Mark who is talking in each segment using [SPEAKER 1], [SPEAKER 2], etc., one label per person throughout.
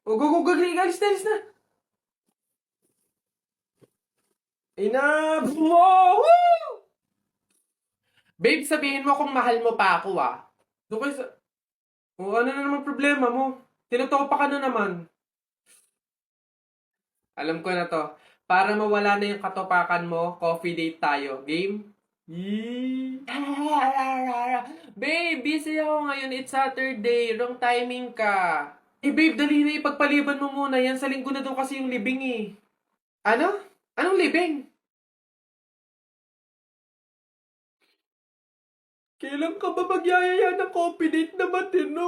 [SPEAKER 1] O, go, go, go, alis na, alis na. Enough mo! Woo! Babe, sabihin mo kung mahal mo pa ako, ah. Doon kayo sa... O, ano na naman problema mo? Tinutopa ka na naman. Alam ko na to. Para mawala na yung katopakan mo, coffee date tayo. Game? Yee! Babe, busy ako ngayon. It's Saturday. Wrong timing ka. Eh, babe, dali na ipagpaliban mo muna. Yan sa linggo na daw kasi yung libing eh. Ano? Anong libing? Kailan ka ba magyayaya ng coffee date na matino?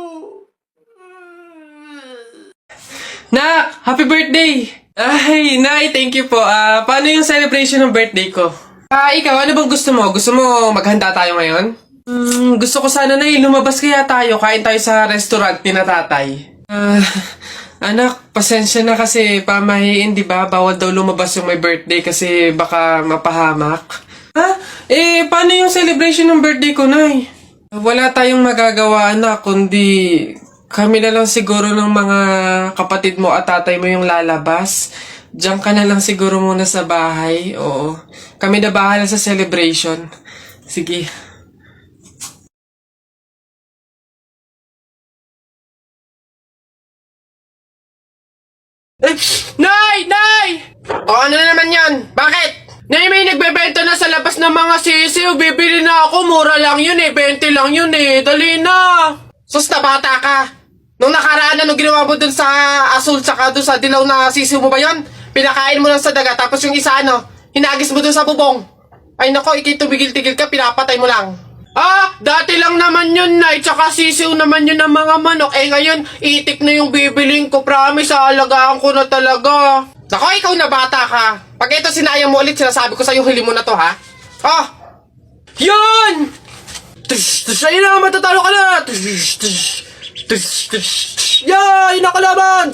[SPEAKER 1] Nak! Happy birthday! Ay, Nay, thank you po. Paano yung celebration ng birthday ko? Ikaw, ano bang gusto mo? Gusto mo maghanda tayo ngayon? Gusto ko sana, Nay, lumabas kaya tayo. Kain tayo sa restaurant ni na tatay. Anak, pasensya na kasi pamahiin, di ba? Bawal daw lumabas yung may birthday kasi baka mapahamak. Paano yung celebration ng birthday ko, Nay? Wala tayong magagawa, anak, kundi kami na lang siguro ng mga kapatid mo at tatay mo yung lalabas. Diyan ka na lang siguro muna sa bahay. Oo. Kami na bahala sa celebration. Sige. Nay! Nay! O ano na naman yan? Bakit? Nay, may nagbebenta na sa labas ng mga sisiw. Bibili na ako. Mura lang yun eh. 20 lang yun eh. Dali na. Sus na bata ka. Nung nakaraan, ano ginawa mo dun sa asul tsaka dun sa dilaw na sisiw mo ba yun? Pinakain mo lang sa daga. Tapos yung isa ano, hinagis mo dun sa bubong. Ay nako, ikay tumigil-tigil ka. Pinapatay mo lang. Dati lang naman yun, Nay. Tsaka sisiw naman yun ng mga manok. Ngayon, itik na yung bibiling ko. Promise, aalagaan ko na talaga. Nako, ikaw na bata ka. Pag ito sinayang mo ulit, sinasabi ko sa'yo, huli mo na to, ha? Yun! Ayun na, matatalo ka na! Yay! Nakalaban!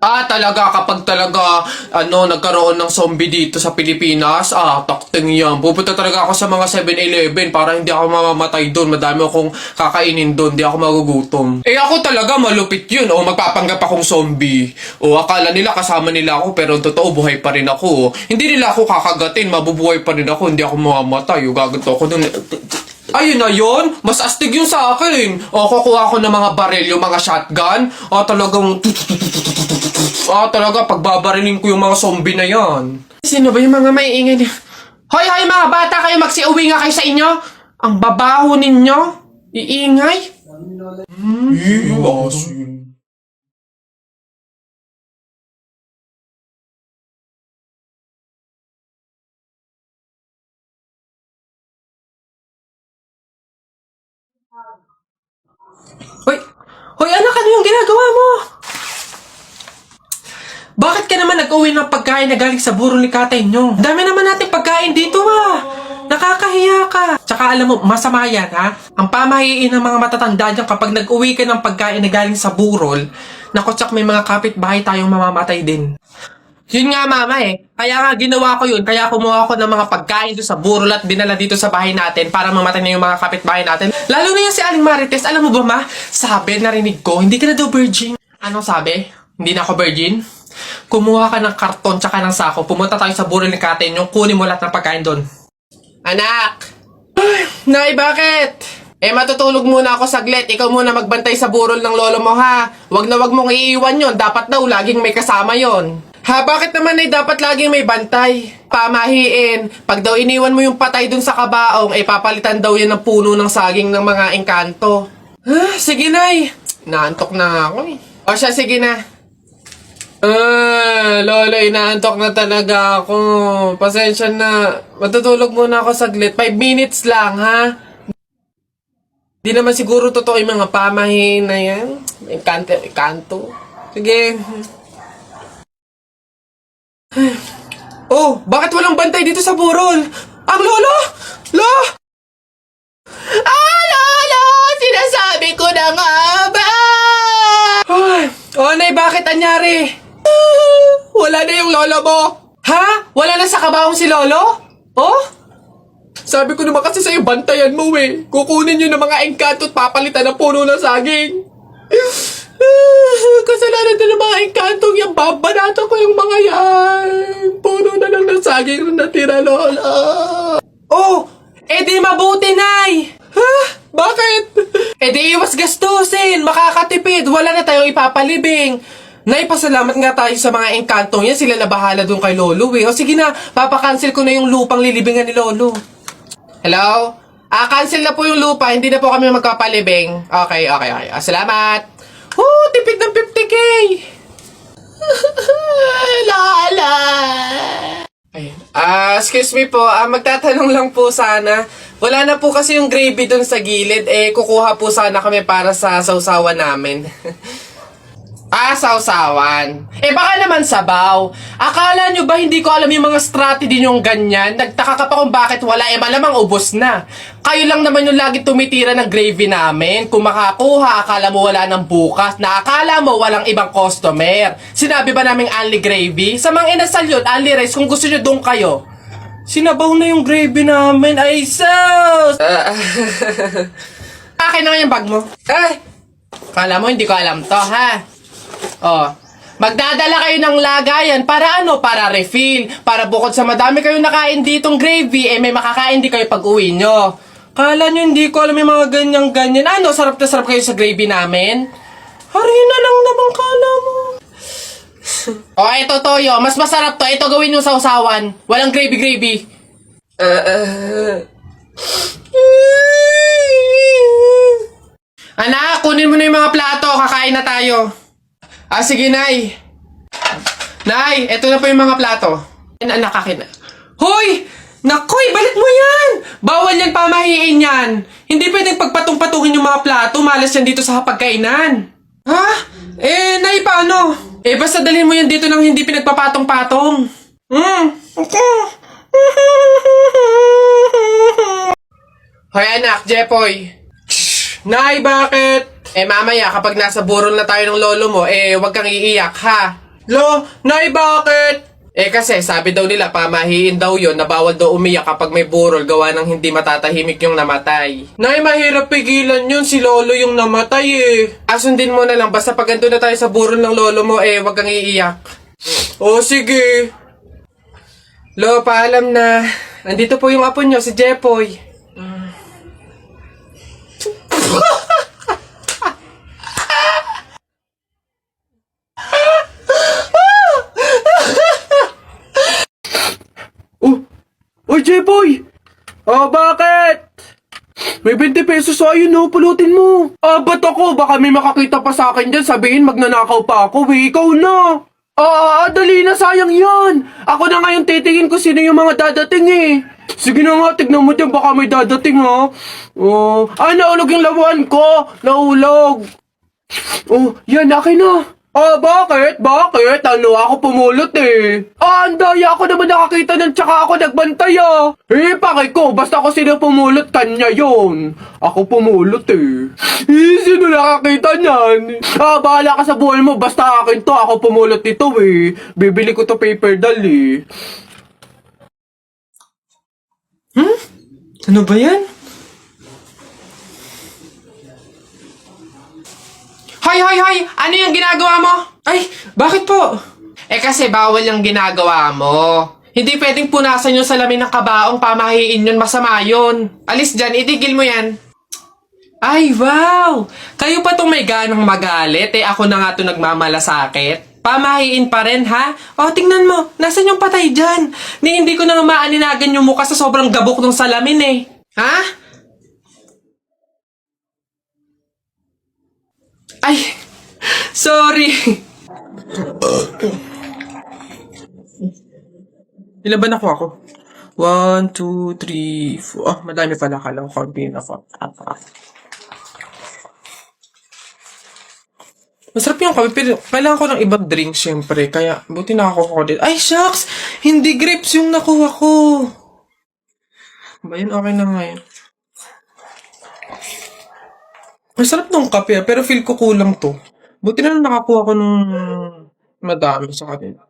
[SPEAKER 1] Talaga, kapag talaga, nagkaroon ng zombie dito sa Pilipinas, takting yan. Pupunta talaga ako sa mga 7-Eleven para hindi ako mamamatay doon. Madami akong kakainin doon, hindi ako magugutom. Ako talaga, malupit yun. Magpapanggap akong zombie. Akala nila kasama nila ako, pero totoo, buhay pa rin ako. Hindi nila ako kakagatin, mabubuhay pa rin ako, hindi ako mamamatay. Gaganto ako doon. Ayun na yun, mas astig yung sa akin. Kukuha ko ng mga baril, yung mga shotgun. Talaga, pagbabarilin ko yung mga zombie na yan. Sino ba yung mga maiingay niya? Hoy, mga bata kayo, magsiuwi nga kayo sa inyo. Ang babaho ninyo. Iingay. Asin. Hoy, anak, ano yung ginagawa mo? Bakit ka naman nag-uwi ng pagkain na galing sa burol ni katay nyo? Dami naman natin pagkain dito, Nakakahiya ka. Tsaka alam mo, masama yan, Ang pamahiin ng mga matatanda dyan kapag nag-uwi ka ng pagkain na galing sa burol, naku, tsak may mga kapitbahay tayong mamamatay din. Yun nga, mama, Kaya nga, ginawa ko yun. Kaya kumuha ko ng mga pagkain doon sa burol at dinala dito sa bahay natin para mamatay na yung mga kapitbahay natin. Lalo na yan si Aling Marites. Alam mo ba, ma? Sabi, narinig ko, hindi ka na daw virgin. Anong sabi? Hindi na ako virgin? Kumuha ka ng karton tsaka ng sako. Pumunta tayo sa burol ni Kate nyo. Kunin mo lahat ng pagkain doon. Anak! Nay, bakit? Matutulog muna ako saglit. Ikaw muna magbantay sa burol ng lolo mo, ha? Wag na wag mong iiwan yon. Dapat daw laging may kasama yon. Bakit naman dapat laging may bantay? Pamahiin. Pag daw iniwan mo yung patay dun sa kabaong, papalitan daw yan ng puno ng saging ng mga engkanto. Sige, Nay. Naantok na ako, O siya, sige na. Lolo, inaantok na talaga ako. Pasensya na. Matutulog muna ako saglit. 5 minutes lang, ha? Di naman siguro totoo yung mga pamahiin na yan. Engkanto. Sige. Bakit walang bantay dito sa burol? Ang lolo! Lolo! Sinasabi ko na nga ba? Nay, bakit anyari? Wala na yung lolo mo. Wala na sa kabaong si lolo? Sabi ko naman kasi sa'yo, bantayan mo Kukunin nyo ng mga engkanto at papalitan ng puno ng saging. Kasalanan na ng mga ipapalibing. Nay, pasalamat nga tayo sa mga engkantong yan. Sila na bahala dun kay Lolo eh. O sige na, papakancel ko na yung lupang lilibingan ni Lolo. Hello? Cancel na po yung lupa. Hindi na po kami magpapalibing. Okay. Salamat. Tipid ng 50K. Lala. Ayun. Excuse me po. Magtatanong lang po sana. Wala na po kasi yung gravy dun sa gilid. Kukuha po sana kami para sa sausawan namin. Sausawan. Baka naman sabaw. Akala nyo ba hindi ko alam yung mga strategy nyong ganyan? Nagtaka ka pa kung bakit wala. Malamang ubos na. Kayo lang naman yung lagi tumitira ng gravy namin. Kung makakuha, akala mo wala ng bukas. Na akala mo walang ibang customer. Sinabi ba namin only gravy? Sa mga inasal yun, only rice. Kung gusto nyo doon kayo. Sinabaw na yung gravy namin. Ay, sus! Akin na nga yung bag mo. Kala mo hindi ko alam to, ha? Magdadala kayo ng lagayan para ano? Para refill. Para bukod sa madami kayong nakain ditong gravy, may makakain di kayo pag uwi nyo. Kala nyo hindi ko alam yung mga ganyan-ganyan. Ano? Sarap na sarap kayo sa gravy namin? Harina lang naman kala mo. Ito toyo. Mas masarap to. Ito gawin nyo sa usawan. Walang gravy-gravy. Anak, kunin mo na yung mga plato. Kakain na tayo. Sige, Nay. Nay, eto na po yung mga plato. Anak, akin na. Hoy! Nakoy, balik mo yan! Bawal yan, pamahiin yan. Hindi pwedeng pagpatong-patungin yung mga plato. Malas yan dito sa pagkainan. Ha? Nay, paano? Basta dalhin mo yan dito nang hindi pinagpapatong-patong. Hoy, anak, Jepoy. Nay, bakit? Mamaya, kapag nasa burol na tayo ng lolo mo, wag kang iiyak, ha? Nay, bakit? Kasi sabi daw nila, pamahiin daw yon na bawal daw umiyak kapag may burol gawa ng hindi matatahimik yung namatay. Nay, mahirap pigilan yun. Si lolo yung namatay Sundin mo na lang. Basta pag andun na tayo sa burol ng lolo mo, wag kang iiyak. Sige. Paalam na. Nandito po yung apo nyo, si Jepoy. Jepoy! Bakit? May 20 pesos sa'yo, no? Pulutin mo. Ba't ako? Baka may makakita pa sa akin dyan. Sabihin, magnanakaw pa ako, Ikaw na. Dali na, sayang yan. Ako na ngayon titingin ko sino yung mga dadating, Sige na nga, tignan mo dyan. Baka may dadating, ha? Naulog yung lawan ko. Naulog. Yan, akin na. Bakit? Bakit? Ako pumulot ang daya ako naman nakakita ng tsaka ako nagbantay Pakay ko, basta ako sino pumulot, kanya yon. Ako pumulot Sino nakakita niyan? Bahala ka sa buhay mo, basta akin to, ako pumulot nito Bibili ko to paper doll Ano ba yan? Hoy! Ano yung ginagawa mo? Ay, bakit po? Kasi bawal yung ginagawa mo. Hindi pwedeng punasan yung salamin ng kabaong, pamahiin yun, masama yun. Alis dyan, itigil mo yan. Ay, wow! Kayo pa tong may ganang magalit, ako na nga to nagmamalasakit. Pamahiin pa rin, ha? Tingnan mo, nasan yung patay dyan? Hindi ko na maaninagan yung mukha sa sobrang gabok ng salamin, Ha? Ay, sorry. Ilan ba nakuha ko? 1, 2, 3, 4. Madami pala. Kala ko kaunti na 4. Masarap yung kape, pero kailangan ko ng ibang drink, syempre. Kaya, buti nakakuha ko din. Ay, shucks! Hindi grapes yung nakuha ko. Ba yun? Okay na nga yun. Masarap nung kape, pero feel ko kulang to. Buti na lang nakakuha ko ng madami sa kanila.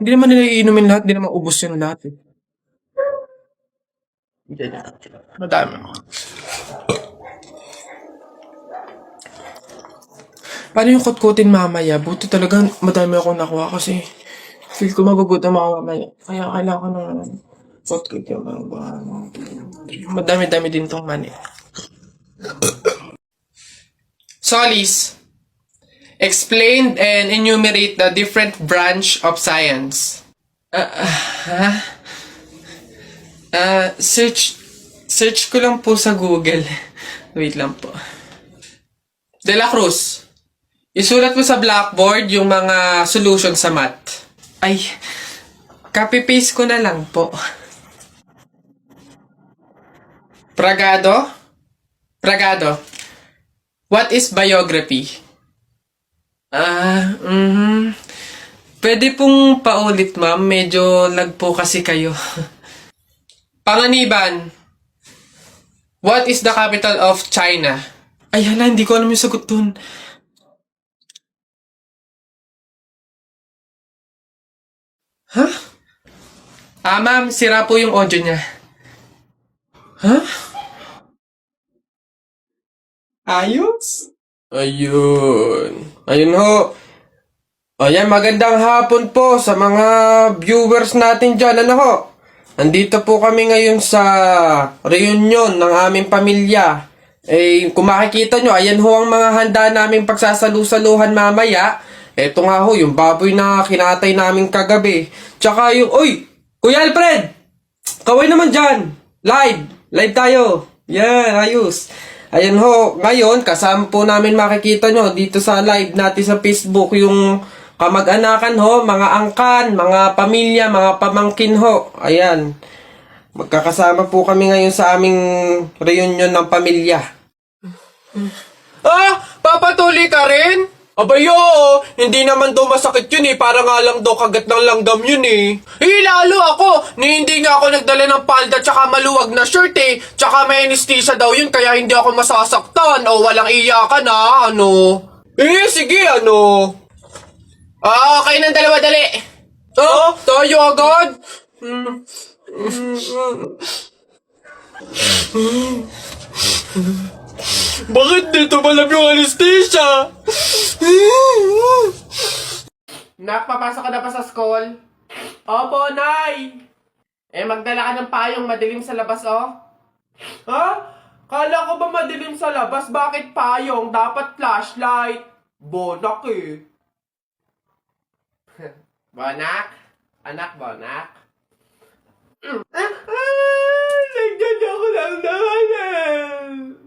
[SPEAKER 1] Hindi naman nila iinumin lahat, hindi naman ubos yung lahat Madami. Paano yung kutkutin mamaya? Buti talaga madami akong nakuha kasi feel ko magugutom ako mamaya. Kaya kailangan ko ng kutkut yung madami-dami din tong mani. Solis, Explain and enumerate the different branch of science. Search ko lang po sa Google. Wait lang po. De La Cruz, isulat mo sa blackboard yung mga solution sa math. Ay, copy-paste ko na lang po. Pragado? Pragado, what is biography? Pwede pong paulit, ma'am. Medyo lag po kasi kayo. Panganiban, what is the capital of China? Ay, hala, hindi ko alam yung sagot dun. Huh? Ma'am, sira po yung audio niya. Huh? Ayos? Ayun ho. Ayan, magandang hapon po sa mga viewers natin dyan. Ano ho? Nandito po kami ngayon sa reunion ng aming pamilya. Kung makikita nyo, ayan ho ang mga handa naming pagsasalu-saluhan mamaya. Eto nga ho, yung baboy na kinatay namin kagabi. Tsaka yung, uy! Kuya Alfred! Kaway naman dyan! Live tayo! Yan, ayos. Ayan ho, ngayon, kasama po namin makikita nyo dito sa live natin sa Facebook yung kamag-anakan ho, mga angkan, mga pamilya, mga pamangkin ho. Ayan. Magkakasama po kami ngayon sa aming reunion ng pamilya. Papatuloy ka rin? Abay, oo. Hindi naman daw masakit yun eh. Para nga lang daw kagat ng langgam yun eh. Lalo ako. Hindi nga ako nagdala ng palda tsaka maluwag na shirt eh. Tsaka may anesthesia daw yun kaya hindi ako masasaktan. O walang iyakan ha. Ano? Sige ano. Okay ng dalawa, dali. Tayo agad. Bakit dito malam yung anesthesia? Nak, papasok ka na pa sa school? Opo, Nay. Magdala ka ng payong madilim sa labas, oh. Ha? Kala ko ba madilim sa labas? Bakit payong? Dapat flashlight. Bonak eh. Bonak? Anak, Bonak? Nagdala ko lang naman eh.